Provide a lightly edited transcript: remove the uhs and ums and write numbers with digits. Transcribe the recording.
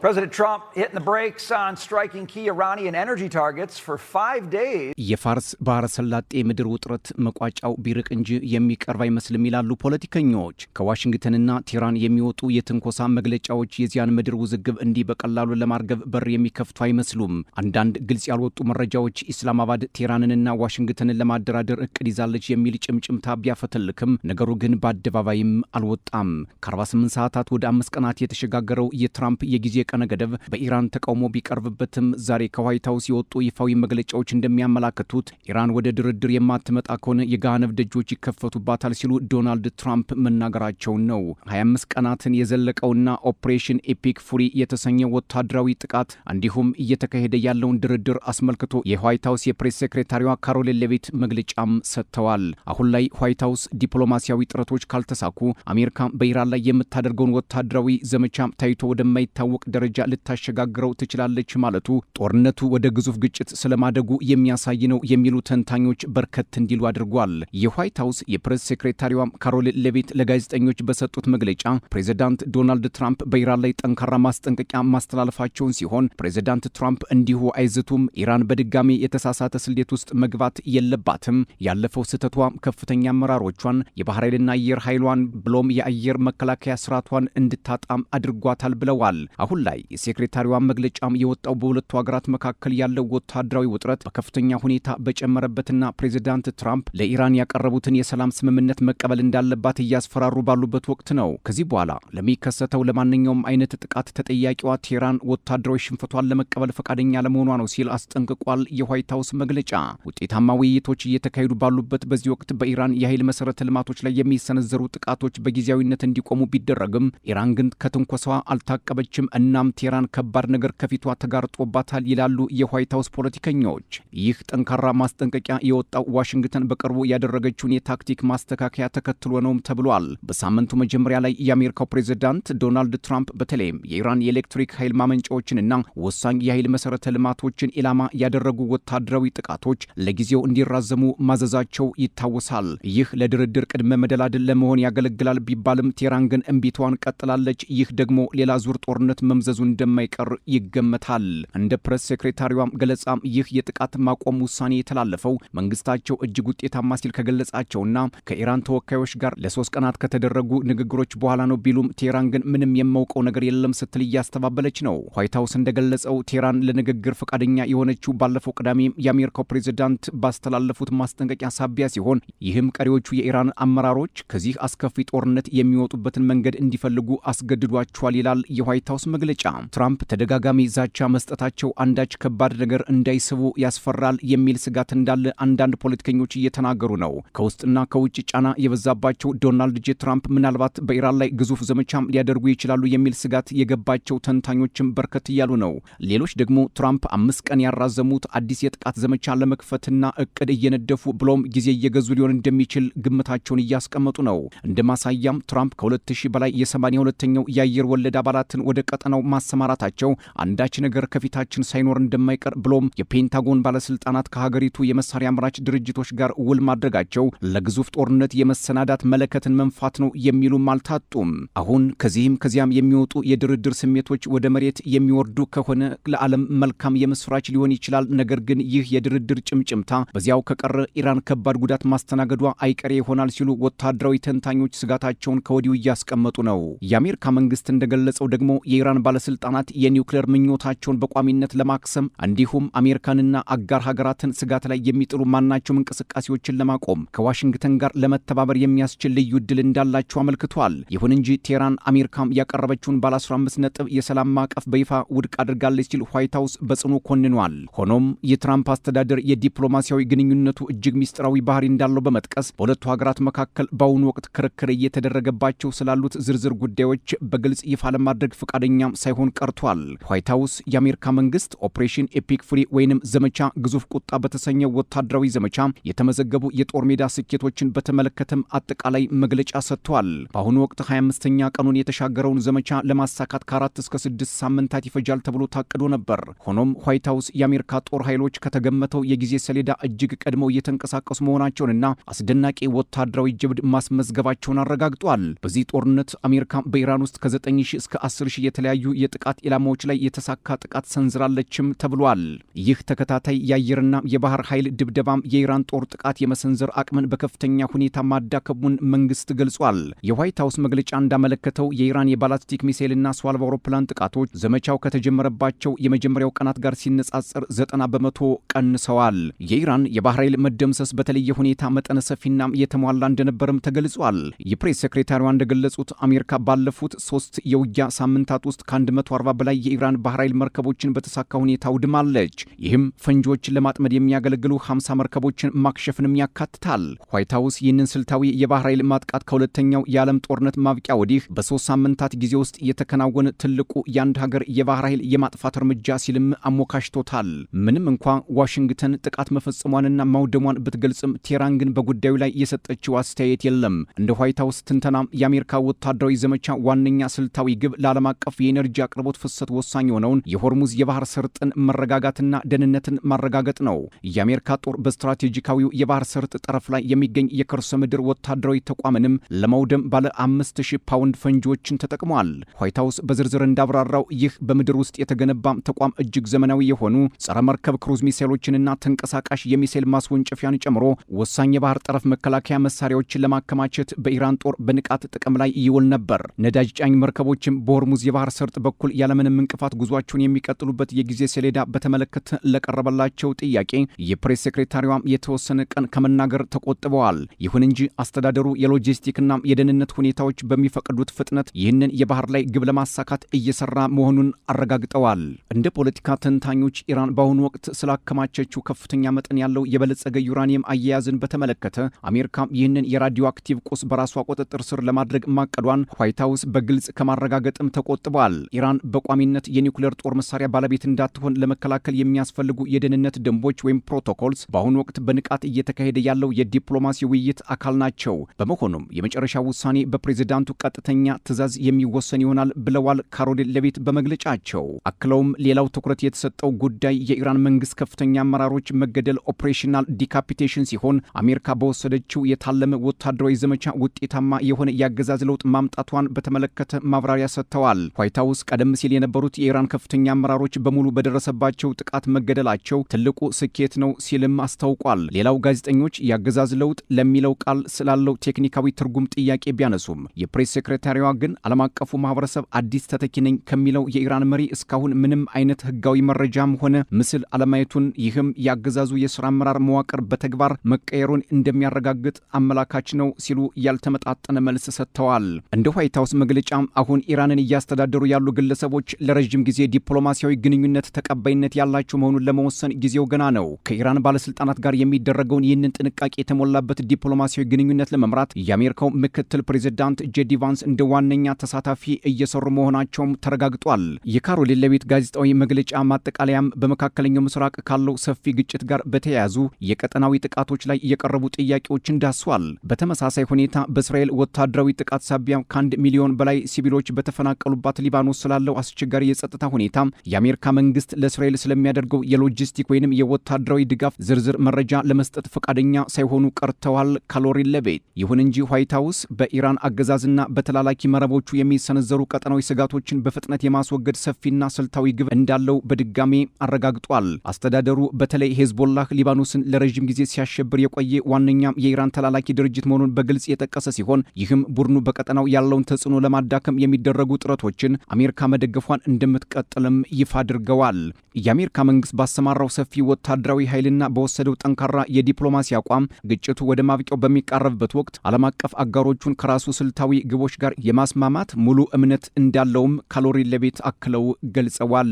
President Trump hitting the brakes on striking key Iranian energy targets for 5 days. የፋርስ ባህረ ሰላጤ ምድር ውጥረት መቋጫው ቢርቅ እንጂ የሚቀርብ አይመስልም ይላሉ ፖለቲከኞች። ከዋሽንግተንና ቴህራን የሚወጡ የትንኮሳ መግለጫዎች የዚያን ምድር ውዝግብ እንዲህ በቀላሉ ለማርገብ በር የሚከፍቱ አይመስሉም። አንዳንድ ግልጽ ያልወጡ መረጃዎች ኢስላማባድ ቴህራንንና ዋሽንግተንን ለማደራደር እቅድ ይዛለች የሚል ጭምጭምታ ቢያፈተልክም ነገሩ ግን በአደባባይም አልወጣም። ከ48 ሰዓታት ወደ 5 ቀናት የተሸጋገረው የትራምፕ የጊዜ ቀነ ገደብ በኢራን ተቃውሞ ቢቀርብበትም ዛሬ ከዋይት ሃውስ የወጡ ይፋዊ መግለጫዎች እንደሚያመላክቱት ኢራን ወደ ድርድር የማትመጣ ከሆነ የገሃነም ደጆች ይከፈቱባታል ሲሉ ዶናልድ ትራምፕ መናገራቸውን ነው። 25 ቀናትን የዘለቀውና ኦፕሬሽን ኤፒክ ፉሪ የተሰኘው ወታደራዊ ጥቃት እንዲሁም እየተካሄደ ያለውን ድርድር አስመልክቶ የዋይት ሃውስ የፕሬስ ሴክሬታሪዋ ካሮሊን ሌቪት መግለጫም ሰጥተዋል። አሁን ላይ ዋይት ሃውስ ዲፕሎማሲያዊ ጥረቶች ካልተሳኩ አሜሪካ በኢራን ላይ የምታደርገውን ወታደራዊ ዘመቻ ታይቶ ወደማይታወቅ ደረጃ ልታሸጋግረው ትችላለች ማለቱ ጦርነቱ ወደ ግዙፍ ግጭት ስለማደጉ የሚያሳይ ነው የሚሉ ተንታኞች በርከት እንዲሉ አድርጓል። የዋይት ሃውስ የፕሬስ ሴክሬታሪዋም ካሮሊን ሌቪት ለጋዜጠኞች በሰጡት መግለጫ ፕሬዚዳንት ዶናልድ ትራምፕ በኢራን ላይ ጠንካራ ማስጠንቀቂያ ማስተላለፋቸውን ሲሆን ፕሬዚዳንት ትራምፕ እንዲሁ አይዝቱም፣ ኢራን በድጋሚ የተሳሳተ ስሌት ውስጥ መግባት የለባትም፣ ያለፈው ስህተቷ ከፍተኛ አመራሮቿን የባህር ኃይልና አየር ኃይሏን ብሎም የአየር መከላከያ ስርዓቷን እንድታጣም አድርጓታል ብለዋል። አሁን ላይ የሴክሬታሪዋ መግለጫም የወጣው በሁለቱ ሀገራት መካከል ያለው ወታደራዊ ውጥረት በከፍተኛ ሁኔታ በጨመረበትና ፕሬዚዳንት ትራምፕ ለኢራን ያቀረቡትን የሰላም ስምምነት መቀበል እንዳለባት እያስፈራሩ ባሉበት ወቅት ነው። ከዚህ በኋላ ለሚከሰተው ለማንኛውም አይነት ጥቃት ተጠያቂዋ ቴህራን ወታደራዊ ሽንፈቷን ለመቀበል ፈቃደኛ ለመሆኗ ነው ሲል አስጠንቅቋል። የዋይት ሃውስ መግለጫ ውጤታማ ውይይቶች እየተካሄዱ ባሉበት በዚህ ወቅት በኢራን የኃይል መሰረተ ልማቶች ላይ የሚሰነዘሩ ጥቃቶች በጊዜያዊነት እንዲቆሙ ቢደረግም ኢራን ግን ከትንኮሳዋ አልታቀበችም። እናም ቴህራን ከባድ ነገር ከፊቷ ተጋርጦባታል ይላሉ የዋይት ሃውስ ፖለቲከኞች። ይህ ጠንካራ ማስጠንቀቂያ የወጣው ዋሽንግተን በቅርቡ ያደረገችውን የታክቲክ ማስተካከያ ተከትሎ ነውም ተብሏል። በሳምንቱ መጀመሪያ ላይ የአሜሪካው ፕሬዚዳንት ዶናልድ ትራምፕ በተለይም የኢራን የኤሌክትሪክ ኃይል ማመንጫዎችንና ወሳኝ የኃይል መሰረተ ልማቶችን ኢላማ ያደረጉ ወታደራዊ ጥቃቶች ለጊዜው እንዲራዘሙ ማዘዛቸው ይታወሳል። ይህ ለድርድር ቅድመ መደላድል ለመሆን ያገለግላል ቢባልም ቴህራን ግን እምቢቷን ቀጥላለች። ይህ ደግሞ ሌላ ዙር ጦርነት መምዘዙ እንደማይቀር ይገመታል። እንደ ፕሬስ ሴክሬታሪዋም ገለጻም ይህ የጥቃት ማቆም ውሳኔ የተላለፈው መንግስታቸው እጅግ ውጤታማ ሲል ከገለጻቸውና ከኢራን ተወካዮች ጋር ለ3 ቀናት ከተደረጉ ንግግሮች በኋላ ነው ቢሉም ቴህራን ግን ምንም የማውቀው ነገር የለም ስትል እያስተባበለች ነው። ዋይት ሃውስ እንደገለጸው ቴህራን ለንግግር ፈቃደኛ የሆነችው ባለፈው ቅዳሜ የአሜሪካው ፕሬዚዳንት ባስተላለፉት ማስጠንቀቂያ ሳቢያ ሲሆን ይህም ቀሪዎቹ የኢራን አመራሮች ከዚህ አስከፊ ጦርነት የሚወጡበትን መንገድ እንዲፈልጉ አስገድዷቸዋል ይላል የዋይት ሃውስ መግለጫ። ትራምፕ ተደጋጋሚ ዛቻ መስጠታቸው አንዳች ከባድ ነገር እንዳይስቡ ያስፈራል የሚል ስጋት እንዳለ አንዳንድ ፖለቲከኞች እየተናገሩ ነው። ከውስጥና ከውጭ ጫና የበዛባቸው ዶናልድ ጄ ትራምፕ ምናልባት በኢራን ላይ ግዙፍ ዘመቻም ሊያደርጉ ይችላሉ የሚል ስጋት የገባቸው ተንታኞችም በርከት እያሉ ነው። ሌሎች ደግሞ ትራምፕ 5 ቀን ያራዘሙት አዲስ የጥቃት ዘመቻ ለመክፈትና እቅድ እየነደፉ ብሎም ጊዜ እየገዙ ሊሆን እንደሚችል ግምታቸውን እያስቀመጡ ነው። እንደ ማሳያም ትራምፕ ከ2000 በላይ የ82ኛው የአየር ወለድ አባላትን ወደ ቀጠናው ማሰማራታቸው አንዳች ነገር ከፊታችን ሳይኖር እንደማይቀር ብሎም የፔንታጎን ባለስልጣናት ከሀገሪቱ የመሳሪያ አምራች ድርጅቶች ጋር ውል ማድረጋቸው ለግዙፍ ጦርነት የመሰናዳት መለከትን መንፋት ነው የሚሉም አልታጡም። አሁን ከዚህም ከዚያም የሚወጡ የድርድር ስሜቶች ወደ መሬት የሚወርዱ ከሆነ ለዓለም መልካም የምስራች ሊሆን ይችላል። ነገር ግን ይህ የድርድር ጭምጭምታ በዚያው ከቀረ ኢራን ከባድ ጉዳት ማስተናገዷ አይቀሬ ይሆናል ሲሉ ወታደራዊ ተንታኞች ስጋታቸውን ከወዲሁ እያስቀመጡ ነው። የአሜሪካ መንግስት እንደገለጸው ደግሞ የኢራን ባለስልጣናት የኒውክሌር ምኞታቸውን በቋሚነት ለማክሰም እንዲሁም አሜሪካንና አጋር ሀገራትን ስጋት ላይ የሚጥሉ ማናቸውም እንቅስቃሴዎችን ለማቆም ከዋሽንግተን ጋር ለመተባበር የሚያስችል ልዩ ዕድል እንዳላቸው አመልክቷል። ይሁን እንጂ ቴህራን አሜሪካም ያቀረበችውን ባለ 15 ነጥብ የሰላም ማዕቀፍ በይፋ ውድቅ አድርጋለች ሲል ዋይት ሃውስ በጽኑ ኮንኗል። ሆኖም የትራምፕ አስተዳደር የዲፕሎማሲያዊ ግንኙነቱ እጅግ ሚስጥራዊ ባህሪ እንዳለው በመጥቀስ በሁለቱ ሀገራት መካከል በአሁኑ ወቅት ክርክር እየተደረገባቸው ስላሉት ዝርዝር ጉዳዮች በግልጽ ይፋ ለማድረግ ፈቃደኛም ሳይሆን ቀርቷል። ዋይት ሃውስ የአሜሪካ መንግስት ኦፕሬሽን ኤፒክ ፉሪ ወይንም ዘመቻ ግዙፍ ቁጣ በተሰኘው ወታደራዊ ዘመቻ የተመዘገቡ የጦር ሜዳ ስኬቶችን በተመለከተም አጠቃላይ መግለጫ ሰጥቷል። በአሁኑ ወቅት 25ኛ ቀኑን የተሻገረውን ዘመቻ ለማሳካት ከ4 እስከ 6 ሳምንታት ይፈጃል ተብሎ ታቅዶ ነበር። ሆኖም ዋይት ሃውስ የአሜሪካ ጦር ኃይሎች ከተገመተው የጊዜ ሰሌዳ እጅግ ቀድመው እየተንቀሳቀሱ መሆናቸውንና አስደናቂ ወታደራዊ ጀብድ ማስመዝገባቸውን አረጋግጧል። በዚህ ጦርነት አሜሪካ በኢራን ውስጥ ከ9,000 እስከ 10,000 የተለያዩ የጥቃት ኢላማዎች ላይ የተሳካ ጥቃት ሰንዝራለችም ተብሏል። ይህ ተከታታይ የአየርና የባህር ኃይል ድብደባም የኢራን ጦር ጥቃት የመሰንዘር አቅምን በከፍተኛ ሁኔታ ማዳከሙን መንግስት ገልጿል። የዋይት ሀውስ መግለጫ እንዳመለከተው የኢራን የባላስቲክ ሚሳኤልና ሰው አልባ አውሮፕላን ጥቃቶች ዘመቻው ከተጀመረባቸው የመጀመሪያው ቀናት ጋር ሲነጻጸር 90 በመቶ ቀንሰዋል። የኢራን የባህር ኃይል መደምሰስ በተለየ ሁኔታ መጠነ ሰፊና የተሟላ እንደነበርም ተገልጿል። የፕሬስ ሴክሬታሪዋ እንደገለጹት አሜሪካ ባለፉት 3 የውጊያ ሳምንታት ውስጥ ከ140 በላይ የኢራን ባህር ኃይል መርከቦችን በተሳካ ሁኔታ አውድማለች። ይህም ፈንጂዎችን ለማጥመድ የሚያገለግሉ 50 መርከቦችን ማክሸፍንም ያካትታል። ዋይት ሀውስ ይህንን ስልታዊ የባህር ኃይል ማጥቃት ከሁለተኛው የዓለም ጦርነት ማብቂያ ወዲህ በ3 ሳምንታት ጊዜ ውስጥ የተከናወነ ትልቁ የአንድ ሀገር የባህር ኃይል የማጥፋት እርምጃ ሲልም አሞካሽቶታል። ምንም እንኳ ዋሽንግተን ጥቃት መፈጸሟንና ማውደሟን ብትገልጽም ቴህራን ግን በጉዳዩ ላይ የሰጠችው አስተያየት የለም። እንደ ዋይት ሀውስ ትንተና የአሜሪካ ወታደራዊ ዘመቻ ዋነኛ ስልታዊ ግብ ለዓለም አቀፍ የኤነርጂ አቅርቦት ፍሰት ወሳኝ የሆነውን የሆርሙዝ የባህር ሰርጥን መረጋጋትና ደህንነትን ማረጋገጥ ነው። የአሜሪካ ጦር በስትራቴጂካዊው የባህር ሰርጥ ጠረፍ ላይ የሚገኝ የከርሰ ምድር ወታደራዊ ተቋምንም ለማውደም ባለ 5000 ፓውንድ ፈንጂዎችን ተጠቅሟል። ዋይት ሀውስ በዝርዝር እንዳብራራው ይህ በምድር ውስጥ የተገነባም ተቋም እጅግ ዘመናዊ የሆኑ ጸረ መርከብ ክሩዝ ሚሳኤሎችንና ተንቀሳቃሽ የሚሳኤል ማስወንጨፊያን ጨምሮ ወሳኝ የባህር ጠረፍ መከላከያ መሳሪያዎችን ለማከማቸት በኢራን ጦር በንቃት ጥቅም ላይ ይውል ነበር። ነዳጅ ጫኝ መርከቦችም በሆርሙዝ የባህር ሰርጥ በኩል ያለምንም እንቅፋት ጉዟቸውን የሚቀጥሉበት የጊዜ ሰሌዳ በተመለከተ ለቀረበላቸው ጥያቄ የፕሬስ ሴክሬታሪዋም የተወሰነ ቀን ከመናገር ተቆጥበዋል። ይሁን እንጂ አስተዳደሩ የሎጂስቲክና የደህንነት ሁኔታዎች በሚፈቅዱት ፍጥነት ይህንን የባህር ላይ ግብ ለማሳካት እየሰራ መሆኑን አረጋግጠዋል። እንደ ፖለቲካ ተንታኞች ኢራን በአሁኑ ወቅት ስላከማቸችው ከፍተኛ መጠን ያለው የበለጸገ ዩራኒየም አያያዝን በተመለከተ አሜሪካ ይህንን የራዲዮ አክቲቭ ቁስ በራሷ ቁጥጥር ስር ለማድረግ ማቀዷን ዋይት ሀውስ በግልጽ ከማረጋገጥም ተቆጥቧል። ኢራን በቋሚነት የኒውክሌር ጦር መሳሪያ ባለቤት እንዳትሆን ለመከላከል የሚያስፈልጉ የደህንነት ደንቦች ወይም ፕሮቶኮልስ በአሁኑ ወቅት በንቃት እየተካሄደ ያለው የዲፕሎማሲ ውይይት አካል ናቸው። በመሆኑም የመጨረሻ ውሳኔ በፕሬዝዳንቱ ቀጥተኛ ትዕዛዝ የሚወሰን ይሆናል ብለዋል ካሮሊን ሌቪት በመግለጫቸው። አክለውም ሌላው ትኩረት የተሰጠው ጉዳይ የኢራን መንግስት ከፍተኛ አመራሮች መገደል ኦፕሬሽናል ዲካፒቴሽን ሲሆን አሜሪካ በወሰደችው የታለመ ወታደራዊ ዘመቻ ውጤታማ የሆነ የአገዛዝ ለውጥ ማምጣቷን በተመለከተ ማብራሪያ ሰጥተዋል። ዋይት ሀውስ ቀደም ሲል የነበሩት የኢራን ከፍተኛ አመራሮች በሙሉ በደረሰባቸው ጥቃት መገደላቸው ትልቁ ስኬት ነው ሲልም አስታውቋል። ሌላው ጋዜጠኞች የአገዛዝ ለውጥ ለሚለው ቃል ስላለው ቴክኒካዊ ትርጉም ጥያቄ ቢያነሱም የፕሬስ ሴክሬታሪዋ ግን ዓለም አቀፉ ማህበረሰብ አዲስ ተተኪ ነኝ ከሚለው የኢራን መሪ እስካሁን ምንም አይነት ህጋዊ መረጃም ሆነ ምስል አለማየቱን፣ ይህም የአገዛዙ የሥራ አመራር መዋቅር በተግባር መቀየሩን እንደሚያረጋግጥ አመላካች ነው ሲሉ ያልተመጣጠነ መልስ ሰጥተዋል። እንደ ዋይት ሀውስ መግለጫ አሁን ኢራንን እያስተዳደሩ ያሉ ግለሰቦች ለረጅም ጊዜ ዲፕሎማሲያዊ ግንኙነት ተቀባይነት ያላቸው መሆኑን ለመወሰን ጊዜው ገና ነው። ከኢራን ባለስልጣናት ጋር የሚደረገውን ይህንን ጥንቃቄ የተሞላበት ዲፕሎማሲያዊ ግንኙነት ለመምራት የአሜሪካው ምክትል ፕሬዚዳንት ጄዲ ቫንስ እንደ ዋነኛ ተሳታፊ እየሰሩ መሆናቸውም ተረጋግጧል። የካሮሊን ሌቪት ጋዜጣዊ መግለጫ ማጠቃለያም በመካከለኛው ምስራቅ ካለው ሰፊ ግጭት ጋር በተያያዙ የቀጠናዊ ጥቃቶች ላይ የቀረቡ ጥያቄዎችን ዳስሷል። በተመሳሳይ ሁኔታ በእስራኤል ወታደራዊ ጥቃት ሳቢያ ከ1 ሚሊዮን በላይ ሲቪሎች በተፈናቀሉባት ሊባኖስ ስላለው አስቸጋሪ የጸጥታ ሁኔታ የአሜሪካ መንግስት ለእስራኤል ስለሚያደርገው የሎጂስቲክ ወይንም የወታደራዊ ድጋፍ ዝርዝር መረጃ ለመስጠት ፈቃደኛ ሳይሆኑ ቀርተዋል ካሮሊን ሌቪት። ይሁን እንጂ ዋይት ሀውስ በኢራን አገዛዝና በተላላኪ መረቦቹ የሚሰነዘሩ ቀጠናዊ ስጋቶችን በፍጥነት የማስወገድ ሰፊና ስልታዊ ግብ እንዳለው በድጋሜ አረጋግጧል። አስተዳደሩ በተለይ ሄዝቦላህ ሊባኖስን ለረጅም ጊዜ ሲያሸብር የቆየ ዋነኛ የኢራን ተላላኪ ድርጅት መሆኑን በግልጽ የጠቀሰ ሲሆን ይህም ቡድኑ በቀጠናው ያለውን ተጽዕኖ ለማዳከም የሚደረጉ ጥረቶችን አሜሪካ መደገፏን እንደምትቀጥልም ይፋ አድርገዋል። የአሜሪካ መንግስት ባሰማራው ሰፊ ወታደራዊ ኃይልና በወሰደው ጠንካራ የዲፕሎማሲ አቋም ግጭቱ ወደ ማብቂያው በሚቃረብበት ወቅት ዓለም አቀፍ አጋሮቹን ከራሱ ስልታዊ ግቦች ጋር የማስማማት ሙሉ እምነት እንዳለውም ካሮሊን ሌቪት አክለው ገልጸዋል።